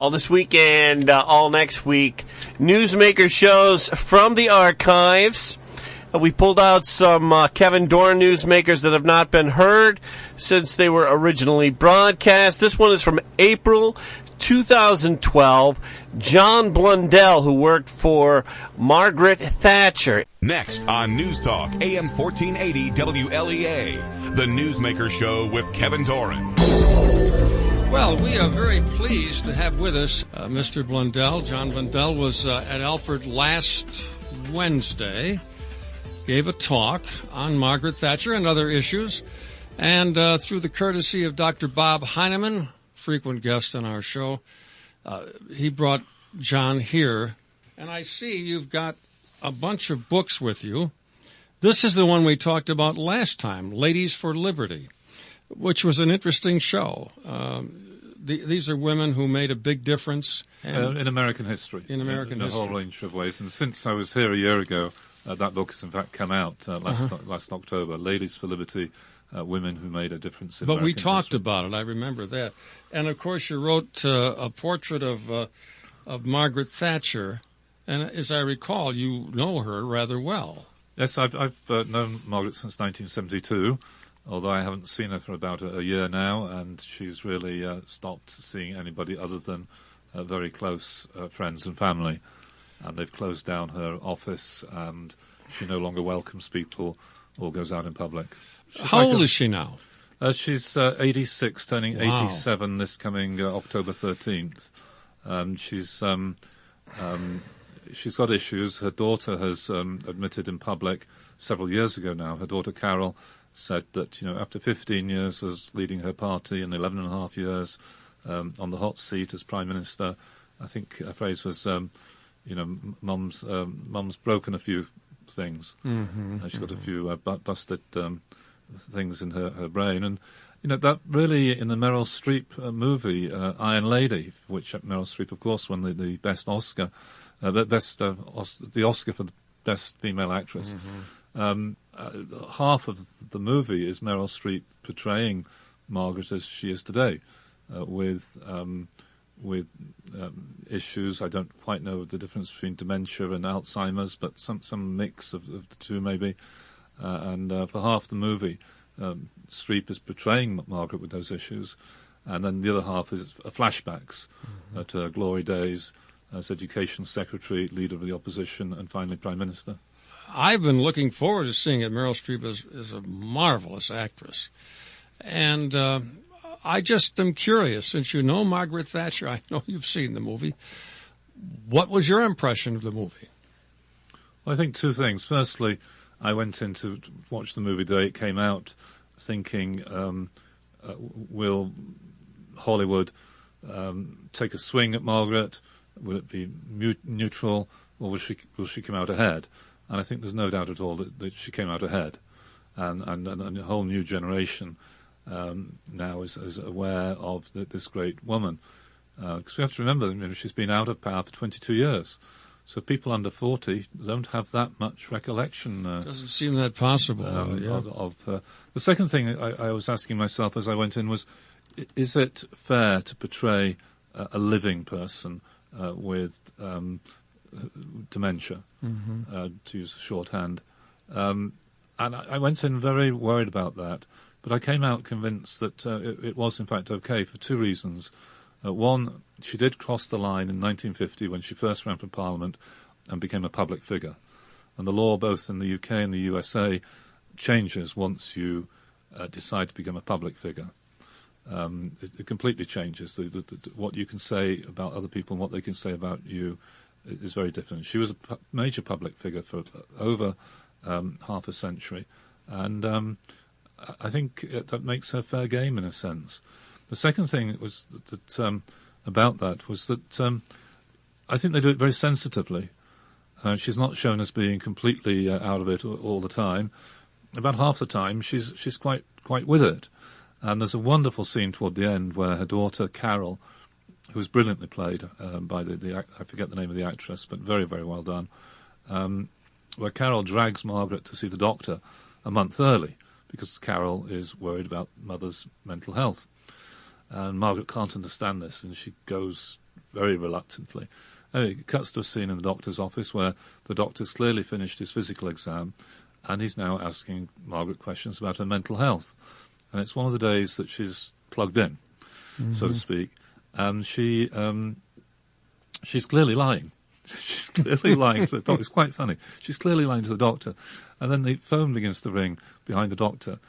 All this weekend, all next week, Newsmaker shows from the archives. We pulled out some Kevin Dorn newsmakers that have not been heard since they were originally broadcast. This one is from April 2012. John Blundell, who worked for Margaret Thatcher. Next on News Talk, AM 1480 WLEA, the Newsmaker Show with Kevin Doran. Well, we are very pleased to have with us Mr. Blundell. John Blundell was at Alfred last Wednesday, gave a talk on Margaret Thatcher and other issues, and through the courtesy of Dr. Bob Heineman, frequent guest on our show, he brought John here. And I see you've got a bunch of books with you. This is the one we talked about last time, Ladies for Liberty, which was an interesting show. These are women who made a big difference in American history. In American history. In a whole range of ways. And since I was here a year ago, that book has in fact come out last October, Ladies for Liberty, Women Who Made a Difference in American history. But we talked about it, I remember that. And of course you wrote a portrait of Margaret Thatcher, and as I recall, you know her rather well. Yes, I've known Margaret since 1972. Although I haven't seen her for about a year now, and she's really stopped seeing anybody other than very close friends and family. And they've closed down her office, and she no longer welcomes people or goes out in public. How old is she now? She's 86, turning Wow. 87 this coming October 13th. She's got issues. Her daughter has admitted in public several years ago now. Her daughter Carol said that, after 15 years as leading her party and 11 and a half years on the hot seat as Prime Minister, I think her phrase was, Mum's broken a few things. Mm-hmm, she's got a few busted things in her brain. And, that really, in the Meryl Streep movie, Iron Lady, which Meryl Streep, of course, won the best Oscar, the Oscar for the Best Female Actress. Mm-hmm. Half of the movie is Meryl Streep portraying Margaret as she is today, with issues. I don't quite know the difference between dementia and Alzheimer's, but some mix of the two maybe. And for half the movie, Streep is portraying Margaret with those issues, and then the other half is flashbacks to her glory days as Education Secretary, Leader of the Opposition, and finally Prime Minister. I've been looking forward to seeing it. Meryl Streep is a marvelous actress. And I just am curious, since you know Margaret Thatcher, I know you've seen the movie, what was your impression of the movie? Well, I think two things. Firstly, I went in to watch the movie the day it came out, thinking, will Hollywood take a swing at Margaret? Will it be neutral, or will she come out ahead? And I think there's no doubt at all that she came out ahead. And a whole new generation now is aware of this great woman. Because we have to remember, she's been out of power for 22 years. So people under 40 don't have that much recollection. Doesn't seem that possible. Of her. The second thing I was asking myself as I went in was, is it fair to portray a living person with dementia, to use shorthand? And I went in very worried about that, but I came out convinced that it was in fact okay for two reasons. One, she did cross the line in 1950 when she first ran for Parliament and became a public figure. And the law both in the UK and the USA changes once you decide to become a public figure. It completely changes. What you can say about other people and what they can say about you is very different. She was a major public figure for over half a century, and I think that makes her fair game in a sense. The second thing was that about that was that I think they do it very sensitively. She's not shown as being completely out of it all the time. About half the time, she's quite with it. And there's a wonderful scene toward the end where her daughter Carol, who was brilliantly played by I forget the name of the actress, but very, very well done, where Carol drags Margaret to see the doctor a month early because Carol is worried about mother's mental health. And Margaret can't understand this, and she goes very reluctantly. Anyway, it cuts to a scene in the doctor's office where the doctor's clearly finished his physical exam, and he's now asking Margaret questions about her mental health. And it's one of the days that she's plugged in, so to speak, and she's clearly lying. She's clearly lying to the doctor. It's quite funny. She's clearly lying to the doctor. And then the phone begins to ring behind the doctor.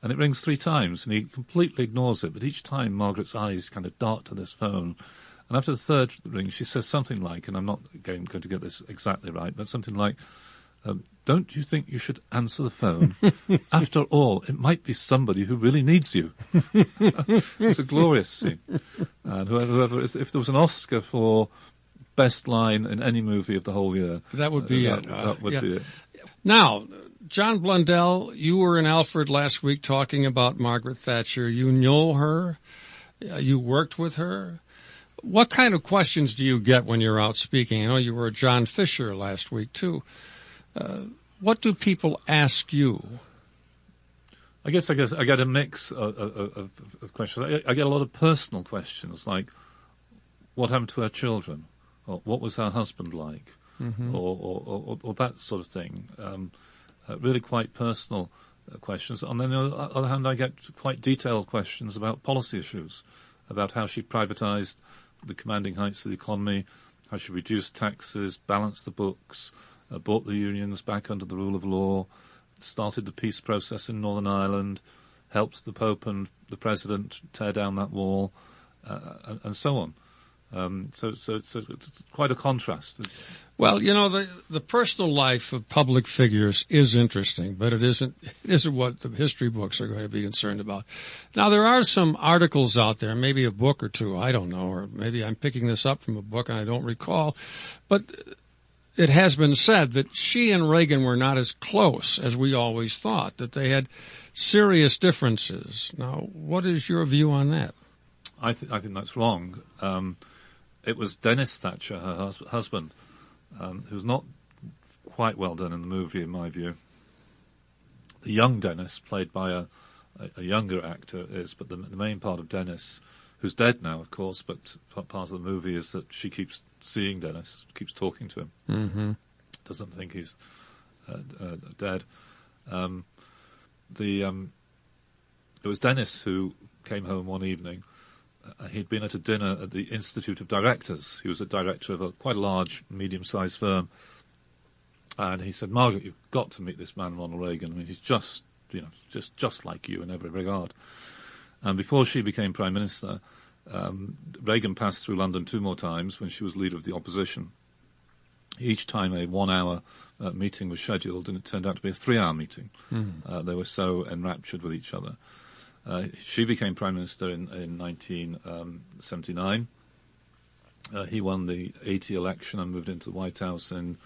And it rings 3 times, and he completely ignores it. But each time, Margaret's eyes kind of dart to this phone. And after the 3rd ring, she says something like, and I'm not going to get this exactly right, but something like, don't you think you should answer the phone? After all, it might be somebody who really needs you. It's a glorious scene. And whoever, if there was an Oscar for best line in any movie of the whole year, that would be it. That would be it. Now, John Blundell, you were in Alfred last week talking about Margaret Thatcher. You know her. You worked with her. What kind of questions do you get when you're out speaking? I know you were at John Fisher last week, too. What do people ask you? I guess I get a mix of questions. I get a lot of personal questions, like what happened to her children, or what was her husband like, or that sort of thing. Really quite personal questions. And then on the other hand, I get quite detailed questions about policy issues, about how she privatised the commanding heights of the economy, how she reduced taxes, balanced the books, brought the unions back under the rule of law, started the peace process in Northern Ireland, helped the Pope and the President tear down that wall, and so on. So it's quite a contrast. Well, you know, the personal life of public figures is interesting, but it isn't what the history books are going to be concerned about. Now, there are some articles out there, maybe a book or two, I don't know, or maybe I'm picking this up from a book and I don't recall, but it has been said that she and Reagan were not as close as we always thought, that they had serious differences. Now, what is your view on that? I think that's wrong. It was Dennis Thatcher, her husband, who's not quite well done in the movie, in my view. The young Dennis, played by a younger actor, but the main part of Dennis, who's dead now, of course, but part of the movie is that she keeps seeing Dennis, keeps talking to him, doesn't think he's dead. It was Dennis who came home one evening. He'd been at a dinner at the Institute of Directors. He was a director of quite a large, medium-sized firm. And he said, Margaret, you've got to meet this man, Ronald Reagan. I mean, he's just like you in every regard. And before she became Prime Minister, Reagan passed through London 2 more times when she was leader of the opposition. Each time a 1-hour meeting was scheduled, and it turned out to be a 3-hour meeting. They were so enraptured with each other. She became Prime Minister in 1979. He won the 80 election and moved into the White House in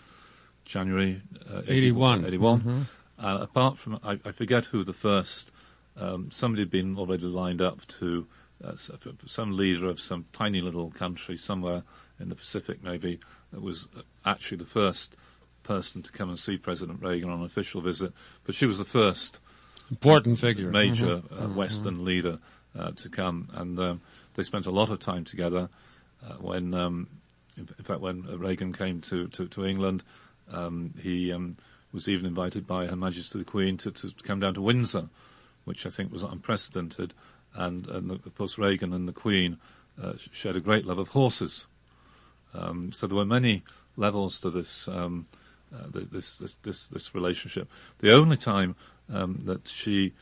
January 81. Apart from, I forget who the first, somebody had been already lined up to, some leader of some tiny little country somewhere in the Pacific maybe, that was actually the first person to come and see President Reagan on an official visit. But she was the first important figure, major Western leader to come, and they spent a lot of time together. When Reagan came to England, he was even invited by Her Majesty the Queen to come down to Windsor, which I think was unprecedented. And of course, Reagan and the Queen shared a great love of horses. So there were many levels to this this relationship. The only time that she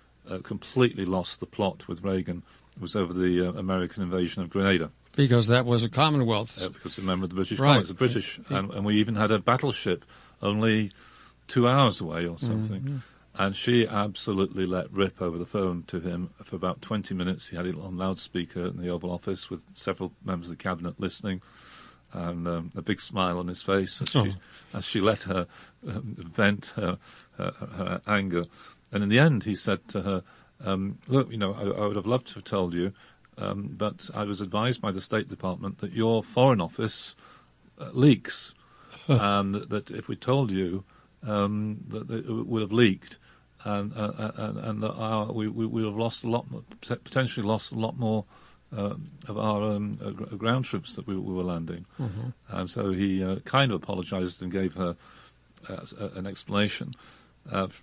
completely lost the plot with Reagan was over the American invasion of Grenada. Because that was a Commonwealth. Because remember, the British colonies, the British, and we even had a battleship only 2 hours away or something. And she absolutely let rip over the phone to him for about 20 minutes. He had it on loudspeaker in the Oval Office with several members of the cabinet listening, and a big smile on his face as she let her vent her anger. And in the end, he said to her, look, I would have loved to have told you, but I was advised by the State Department that your Foreign Office leaks, and that if we told you, that it would have leaked, and we would have lost a lot, potentially lost a lot more of our ground troops that we were landing. And so he kind of apologized and gave her an explanation.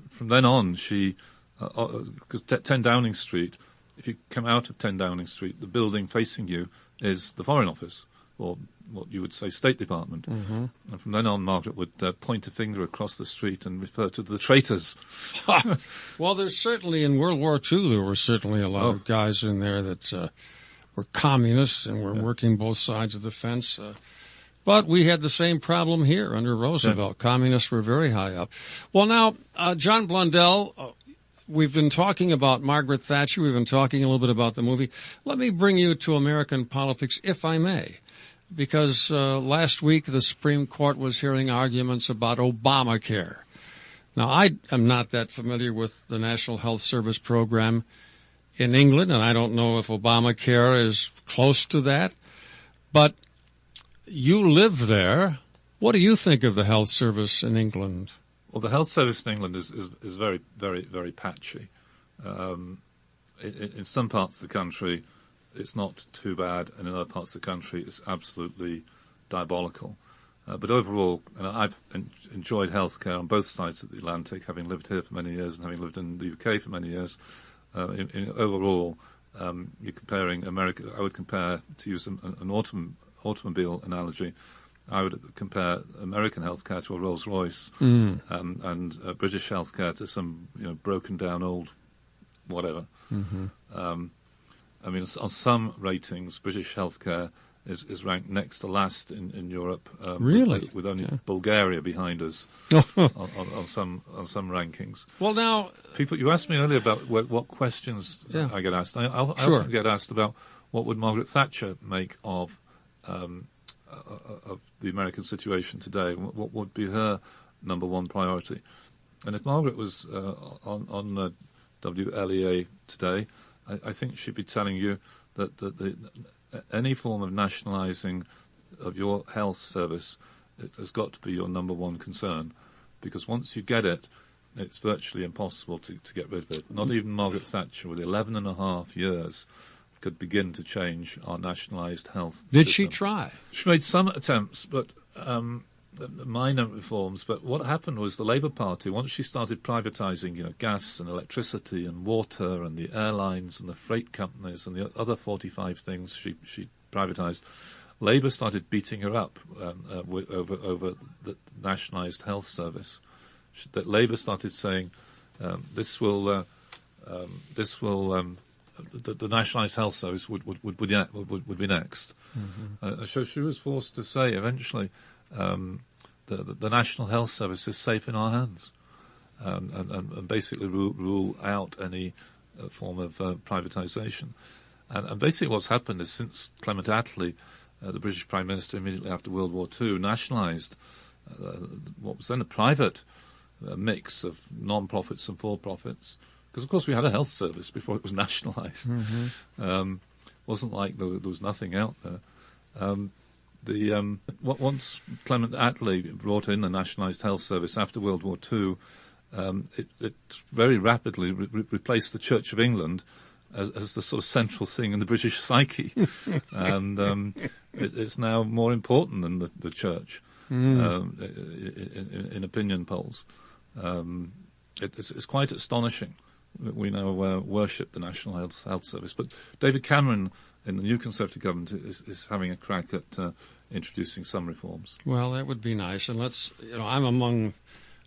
From then on, because 10 Downing Street, if you come out of 10 Downing Street, the building facing you is the Foreign Office, or what you would say State Department. And from then on, Margaret would point a finger across the street and refer to the traitors. Well, there's certainly, in World War II, there were certainly a lot of guys in there that were communists and were working both sides of the fence. But we had the same problem here under Roosevelt. Communists were very high up. Well, now, John Blundell, we've been talking about Margaret Thatcher. We've been talking a little bit about the movie. Let me bring you to American politics, if I may, because last week the Supreme Court was hearing arguments about Obamacare. Now, I am not that familiar with the National Health Service program in England, and I don't know if Obamacare is close to that, but you live there. What do you think of the health service in England? Well, the health service in England is very, very, very patchy. In some parts of the country, it's not too bad, and in other parts of the country, it's absolutely diabolical. But overall, and I've enjoyed healthcare on both sides of the Atlantic, having lived here for many years and having lived in the UK for many years. Overall, you're comparing America. I would compare, to use an automobile analogy, I would compare American healthcare to a Rolls-Royce, and British healthcare to some broken down old whatever. I mean, on some ratings, British healthcare is ranked next to last in Europe. Really, with only Bulgaria behind us on some rankings. Well, now people, you asked me earlier about what questions I get asked. I often get asked about what would Margaret Thatcher make of the American situation today. What would be her number one priority? And if Margaret was on WLEA today, I think she'd be telling you that any form of nationalising of your health service has got to be your number one concern, because once you get it, it's virtually impossible to get rid of it. Not even Margaret Thatcher, with 11 and a half years, could begin to change our nationalised health Did system. she try? She made some attempts, but minor reforms. But what happened was the Labour Party, once she started privatising, gas and electricity and water and the airlines and the freight companies and the other 45 things she privatised, Labour started beating her up over the nationalised health service. That Labour started saying the nationalised health service would be next. So she was forced to say eventually, the National Health Service is safe in our hands, and basically rule out any form of privatisation. And basically what's happened is, since Clement Attlee, the British Prime Minister, immediately after World War II, nationalised what was then a private mix of non-profits and for-profits, because of course we had a health service before it was nationalised. Wasn't like there was nothing out there. Once Clement Attlee brought in the nationalised health service after World War II, it very rapidly replaced the Church of England as the sort of central thing in the British psyche, and it's now more important than the Church in opinion polls. It's quite astonishing. We now worship the National Health Service, but David Cameron in the new Conservative government is having a crack at introducing some reforms. Well, that would be nice, and I'm among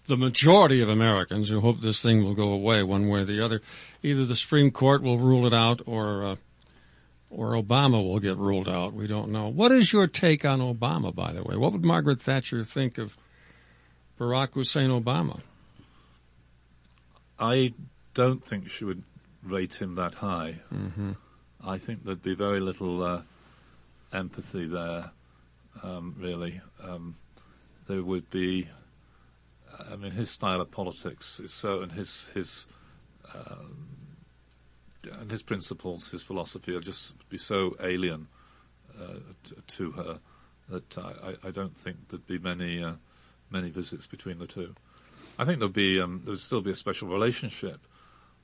the majority of Americans who hope this thing will go away one way or the other. Either the Supreme Court will rule it out, or Obama will get ruled out. We don't know. What is your take on Obama, by the way? What would Margaret Thatcher think of Barack Hussein Obama? I don't think she would rate him that high. I think there'd be very little empathy there, really. There would be, his style of politics is so, and his principles, his philosophy are just be so alien to her that I don't think there'd be many visits between the two. I think there would still be a special relationship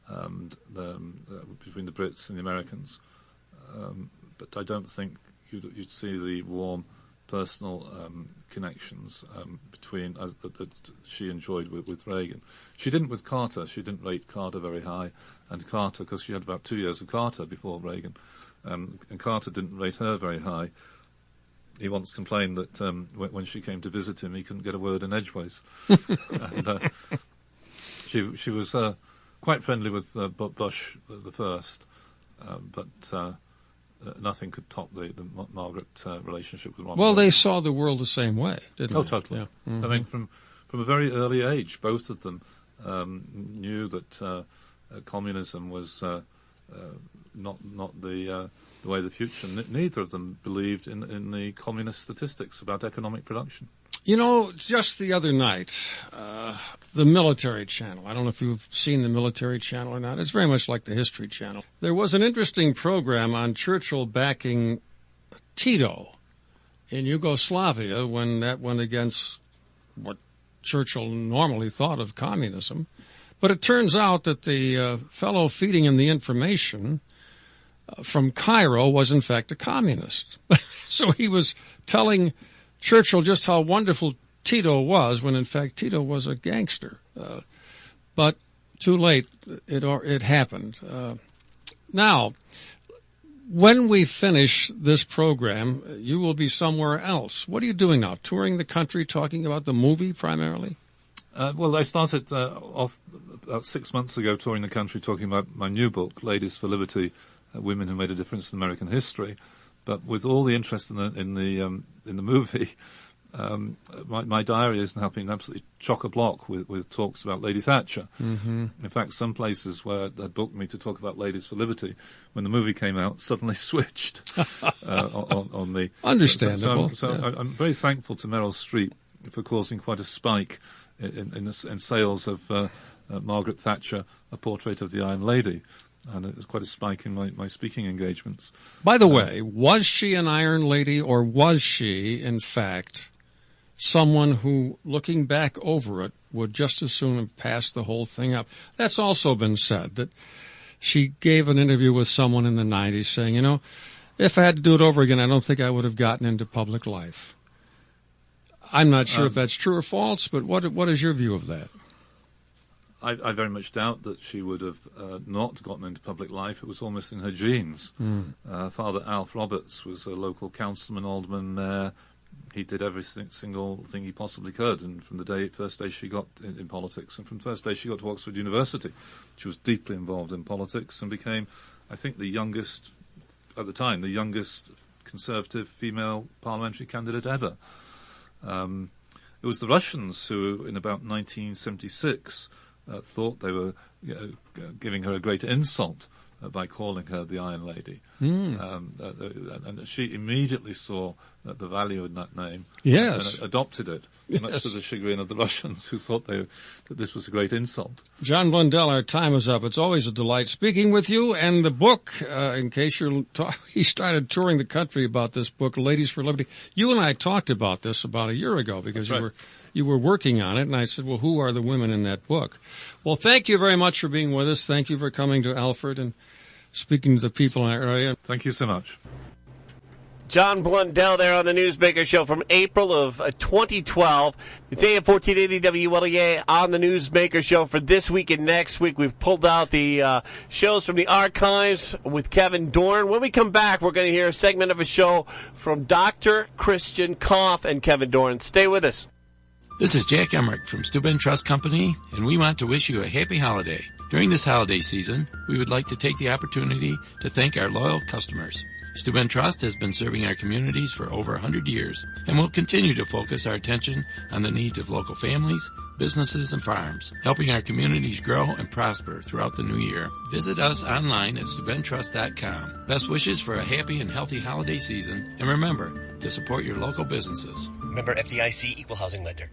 between the Brits and the Americans, but I don't think you'd see the warm personal connections between that she enjoyed with Reagan. She didn't with Carter. She didn't rate Carter very high, and Carter, because she had about 2 years of Carter before Reagan, and Carter didn't rate her very high. He once complained that when she came to visit him, he couldn't get a word in edgeways. And, she was quite friendly with Bush the first, but nothing could top the Margaret relationship with Ronald. Well, they saw the world the same way, didn't they? Oh, totally. Yeah. Mm-hmm. I mean, from a very early age, both of them knew that communism was not the way of the future. Neither of them believed in the communist statistics about economic production. You know, just the other night, the Military Channel, I don't know if you've seen the Military Channel or not, it's very much like the History Channel. There was an interesting program on Churchill backing Tito in Yugoslavia when that went against what Churchill normally thought of communism. But it turns out that the fellow feeding him the information from Cairo was, in fact, a communist. So he was telling Churchill just how wonderful Tito was, when in fact Tito was a gangster. But too late, it happened. Now, when we finish this program, you will be somewhere else. What are you doing now? Touring the country, talking about the movie primarily? Well, I started off about 6 months ago touring the country, talking about my new book, Ladies for Liberty, Women Who Made a Difference in American History. But with all the interest in the movie, my diary has now been absolutely chock-a-block with talks about Lady Thatcher. Mm-hmm. In fact, some places where they'd booked me to talk about Ladies for Liberty, when the movie came out, suddenly switched on the... Understandable. So I'm very thankful to Meryl Streep for causing quite a spike in sales of Margaret Thatcher, A Portrait of the Iron Lady. And it was quite a spike in my speaking engagements. By the way, was she an Iron Lady, or was she, in fact, someone who, looking back over it, would just as soon have passed the whole thing up? That's also been said, that she gave an interview with someone in the 90s saying, you know, if I had to do it over again, I don't think I would have gotten into public life. I'm not sure if that's true or false, but what is your view of that? I very much doubt that she would have not gotten into public life. It was almost in her genes. Father Alf Roberts was a local councilman, alderman, mayor. He did every single thing he possibly could. And from the first day she got in politics, and from the first day she got to Oxford University, she was deeply involved in politics and became, I think, the youngest Conservative female parliamentary candidate ever. It was the Russians who, in about 1976, thought they were giving her a great insult by calling her the Iron Lady. And she immediately saw the value in that name. Yes. And adopted it, much to the chagrin of the Russians, who thought that this was a great insult. John Blundell, our time is up. It's always a delight speaking with you. And the book, in case he started touring the country about this book, Ladies for Liberty. You and I talked about this about a year ago, because you were working on it, and I said, well, who are the women in that book? Well, thank you very much for being with us. Thank you for coming to Alfred and speaking to the people in our area. Thank you so much. John Blundell there on the Newsmaker Show from April of 2012. It's AM 1480 Wlea on the Newsmaker Show for this week and next week. We've pulled out the shows from the archives with Kevin Dorn. When we come back, we're going to hear a segment of a show from Dr. Christian Kopff and Kevin Dorn. Stay with us. This is Jack Emmerich from Steuben Trust Company, and we want to wish you a happy holiday. During this holiday season, we would like to take the opportunity to thank our loyal customers. Steuben Trust has been serving our communities for over 100 years and will continue to focus our attention on the needs of local families, businesses, and farms, helping our communities grow and prosper throughout the new year. Visit us online at SteubenTrust.com. Best wishes for a happy and healthy holiday season, and remember to support your local businesses. Member FDIC, Equal Housing Lender.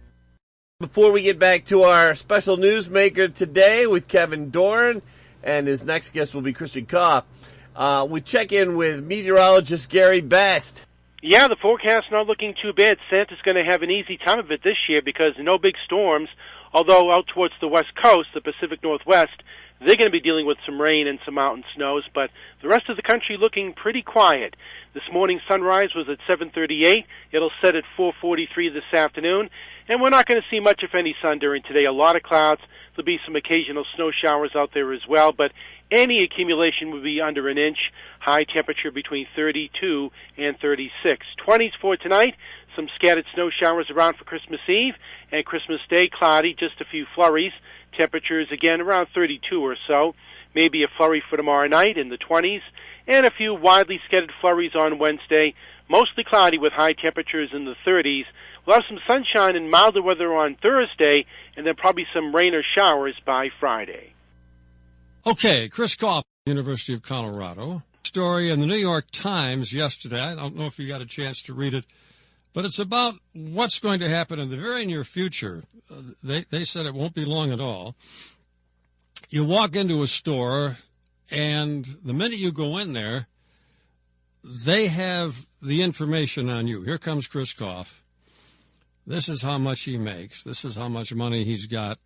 Before we get back to our special newsmaker today with Kevin Dorn, and his next guest will be Christian Kopff, we check in with meteorologist Gary Best. Yeah, the forecast's not looking too bad. Santa's going to have an easy time of it this year because no big storms, although out towards the west coast, the Pacific Northwest, They're going to be dealing with some rain and some mountain snows, but the rest of the country looking pretty quiet. This morning's sunrise was at 7:38. It'll set at 4:43 this afternoon, and we're not going to see much, if any, sun during today. A lot of clouds. There'll be some occasional snow showers out there as well, but any accumulation would be under an inch. High temperature between 32 and 36. 20s for tonight. Some scattered snow showers around for Christmas Eve, and Christmas Day cloudy, just a few flurries. Temperatures again around 32 or so. Maybe a flurry for tomorrow night in the 20s, and a few widely scattered flurries on Wednesday. Mostly cloudy with high temperatures in the 30s. We'll have some sunshine and milder weather on Thursday, and then probably some rain or showers by Friday. Okay, Chris Kopff, University of Colorado. Story in the New York Times yesterday. I don't know if you got a chance to read it, but it's about what's going to happen in the very near future. They said it won't be long at all. You walk into a store, and the minute you go in there, they have the information on you. Here comes Chris Kopff. This is how much he makes. This is how much money he's got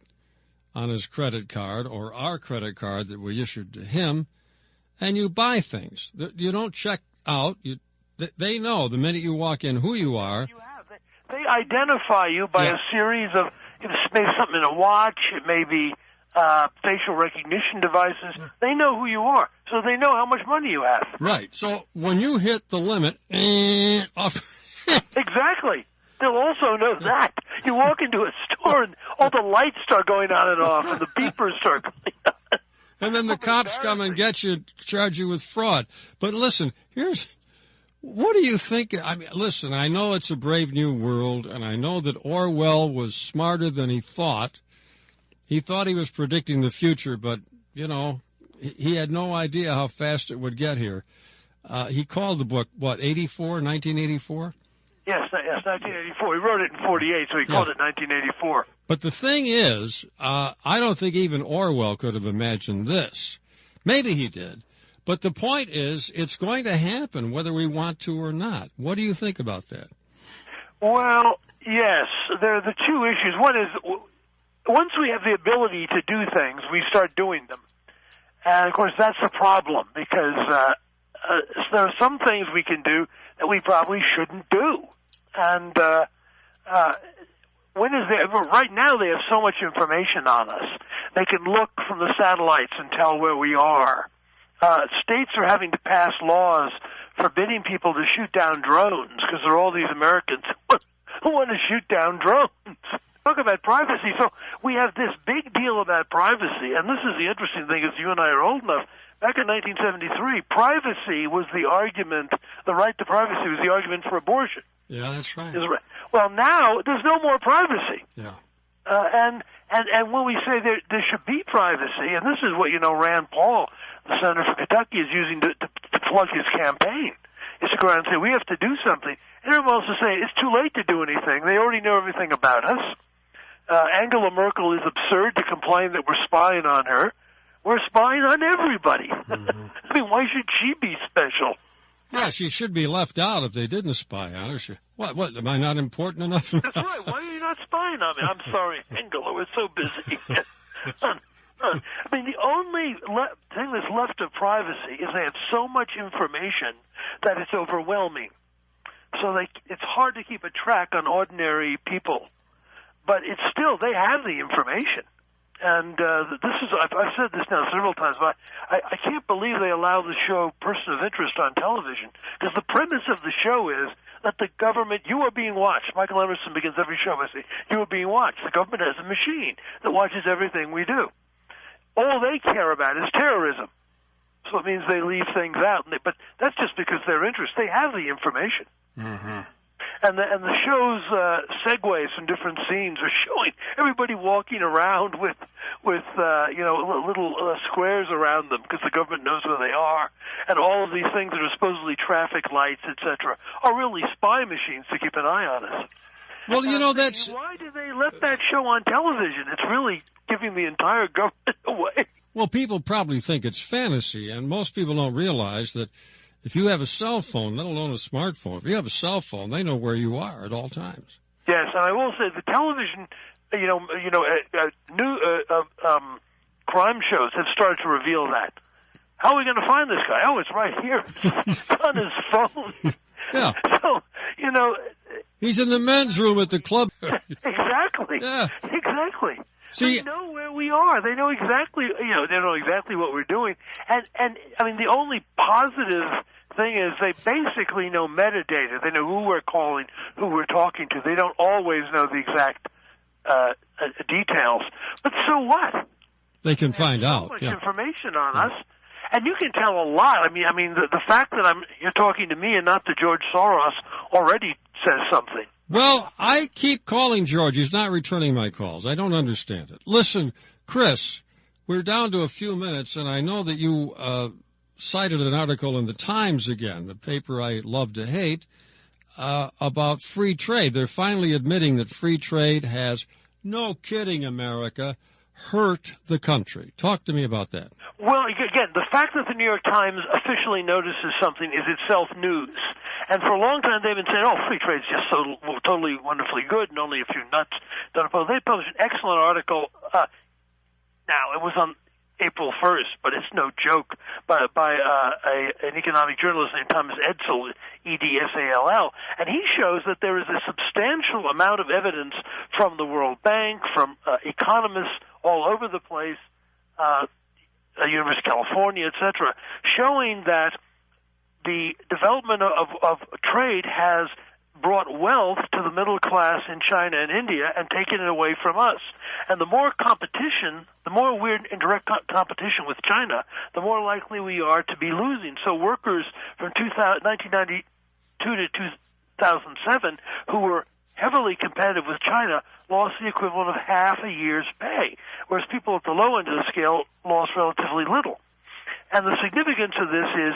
on his credit card or our credit card that we issued to him, and you buy things. You don't check out. They know the minute you walk in who you are. They identify you by a series of, maybe something in a watch, it may be facial recognition devices. They know who you are, so they know how much money you have. Right. So when you hit the limit, off. Exactly. They'll also know that. You walk into a store and all the lights start going on and off, and the beepers start going on. And then the cops come and get you, charge you with fraud. But listen, what do you think? I mean, listen, I know it's a brave new world, and I know that Orwell was smarter than he thought. He thought he was predicting the future, but, he had no idea how fast it would get here. He called the book, 1984? Yes, 1984. He wrote it in 48, so he called it 1984. But the thing is, I don't think even Orwell could have imagined this. Maybe he did. But the point is, it's going to happen whether we want to or not. What do you think about that? Well, yes. There are the two issues. One is, once we have the ability to do things, we start doing them. And, of course, that's the problem, because there are some things we can do that we probably shouldn't do. And right now they have so much information on us. They can look from the satellites and tell where we are. States are having to pass laws forbidding people to shoot down drones because there are all these Americans who want to shoot down drones. Talk about privacy. So we have this big deal about privacy, and this is the interesting thing, is you and I are old enough. Back in 1973, privacy was the argument, the right to privacy was the argument for abortion. Yeah, that's right. Well, now there's no more privacy. Yeah. And when we say there should be privacy, and this is what, Rand Paul, the senator from Kentucky, is using to plug his campaign, is to go around and say, we have to do something. And everyone else is saying, it's too late to do anything. They already know everything about us. Angela Merkel is absurd to complain that we're spying on her. We're spying on everybody. Mm-hmm. I mean, why should she be special? Yeah, she should be left out if they didn't spy on her. What, am I not important enough? That's right. Why are you not spying on me? I'm sorry, Angela, we're so busy. I mean, the only thing that's left of privacy is they have so much information that it's overwhelming. So it's hard to keep a track on ordinary people. But it's still, they have the information. And I've said this now several times, but I can't believe they allow the show Person of Interest on television, because the premise of the show is that the government, you are being watched. Michael Emerson begins every show by saying, you are being watched. The government has a machine that watches everything we do. All they care about is terrorism. So it means they leave things out. But that's just because they're interested. They have the information. Mm-hmm. And the show's segues from different scenes are showing everybody walking around with little squares around them because the government knows where they are, and all of these things that are supposedly traffic lights, etc., are really spy machines to keep an eye on us. Well, that's why do they let that show on television? It's really giving the entire government away. Well, people probably think it's fantasy, and most people don't realize that. If you have a cell phone, let alone a smartphone, if you have a cell phone, they know where you are at all times. Yes, and I will say the television, crime shows have started to reveal that. How are we going to find this guy? Oh, it's right here. It's on his phone. Yeah. So, you know... He's in the men's room at the club. Exactly. Yeah. Exactly. See, they know where we are. They know exactly, they know exactly what we're doing. And I mean, the only positive thing is they basically know metadata. They know who we're calling, who we're talking to. They don't always know the exact details. But so what? They can find so out. Much yeah. information on us. And you can tell a lot. I mean, the fact that you're talking to me and not to George Soros already says something. Well, I keep calling George. He's not returning my calls. I don't understand it. Listen, Chris, we're down to a few minutes, and I know that you cited an article in the Times again, the paper I love to hate, about free trade. They're finally admitting that free trade has, no kidding, America, hurt the country. Talk to me about that. Well, again, the fact that the New York Times officially notices something is itself news. And for a long time they've been saying, oh, free trade's just so totally wonderfully good and only a few nuts don't oppose. They published an excellent article. Now, it was on April 1st, but it's no joke, by an economic journalist named Thomas Edsall, Edsall, and he shows that there is a substantial amount of evidence from the World Bank, from economists all over the place, University of California, etc., showing that the development of trade has brought wealth to the middle class in China and India and taken it away from us. And the more competition, the more we're in direct competition with China, the more likely we are to be losing. So workers from 1992 to 2007 who were heavily competitive with China lost the equivalent of half a year's pay, whereas people at the low end of the scale lost relatively little. And the significance of this is,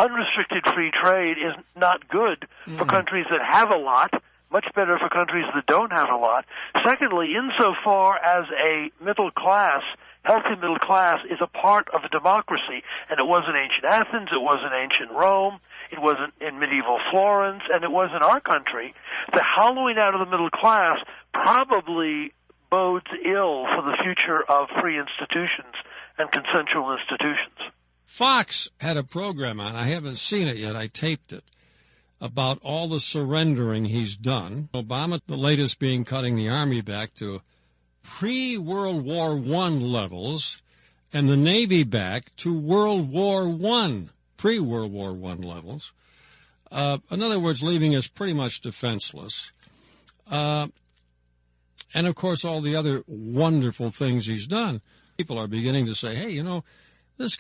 unrestricted free trade is not good for countries that have a lot, much better for countries that don't have a lot. Secondly, insofar as a middle class, healthy middle class, is a part of a democracy, and it was in ancient Athens, it was in ancient Rome, it wasn't in medieval Florence, and it was in our country, the hollowing out of the middle class probably bodes ill for the future of free institutions and consensual institutions. Fox had a program on, I haven't seen it yet, I taped it, about all the surrendering he's done. Obama, the latest being cutting the Army back to pre-World War I levels, and the Navy back to World War I, pre-World War I levels. In other words, leaving us pretty much defenseless. And, of course, all the other wonderful things he's done. People are beginning to say, hey, this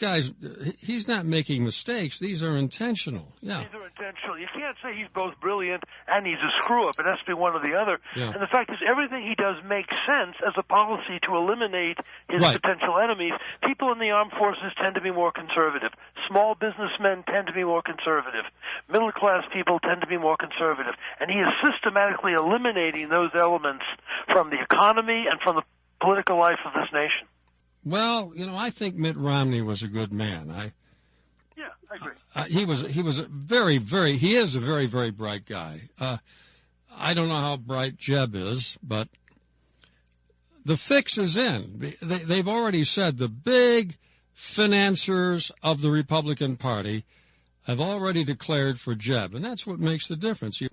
he's not making mistakes. These are intentional. Yeah. These are intentional. You can't say he's both brilliant and he's a screw-up. It has to be one or the other. Yeah. And the fact is, everything he does makes sense as a policy to eliminate his potential enemies. People in the armed forces tend to be more conservative. Small businessmen tend to be more conservative. Middle-class people tend to be more conservative. And he is systematically eliminating those elements from the economy and from the political life of this nation. Well, I think Mitt Romney was a good man. I agree. He is a very, very bright guy. I don't know how bright Jeb is, but the fix is in. They've already said the big financiers of the Republican Party have already declared for Jeb, and that's what makes the difference. No,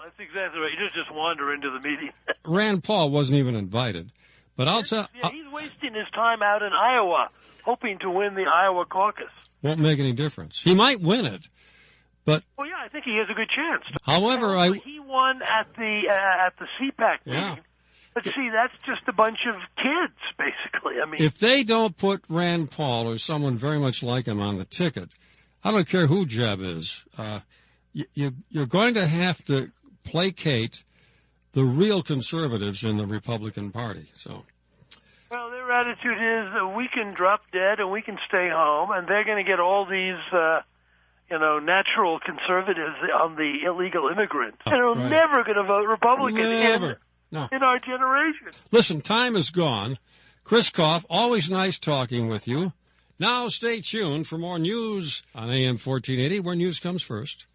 that's exactly right. You just wander into the meeting. Rand Paul wasn't even invited. But I'll tell. He's wasting his time out in Iowa, hoping to win the Iowa caucus. Won't make any difference. He might win it, but. Well, yeah, I think he has a good chance. However, he won at the CPAC meeting. Yeah. But see, that's just a bunch of kids, basically. I mean, if they don't put Rand Paul or someone very much like him on the ticket, I don't care who Jeb is. You're going to have to placate the real conservatives in the Republican Party. So, well, their attitude is that we can drop dead and we can stay home, and they're going to get all these, natural conservatives on the illegal immigrants. And they're never going to vote Republican in our generation. Listen, time is gone. Chris Kopff, always nice talking with you. Now stay tuned for more news on AM 1480, where news comes first.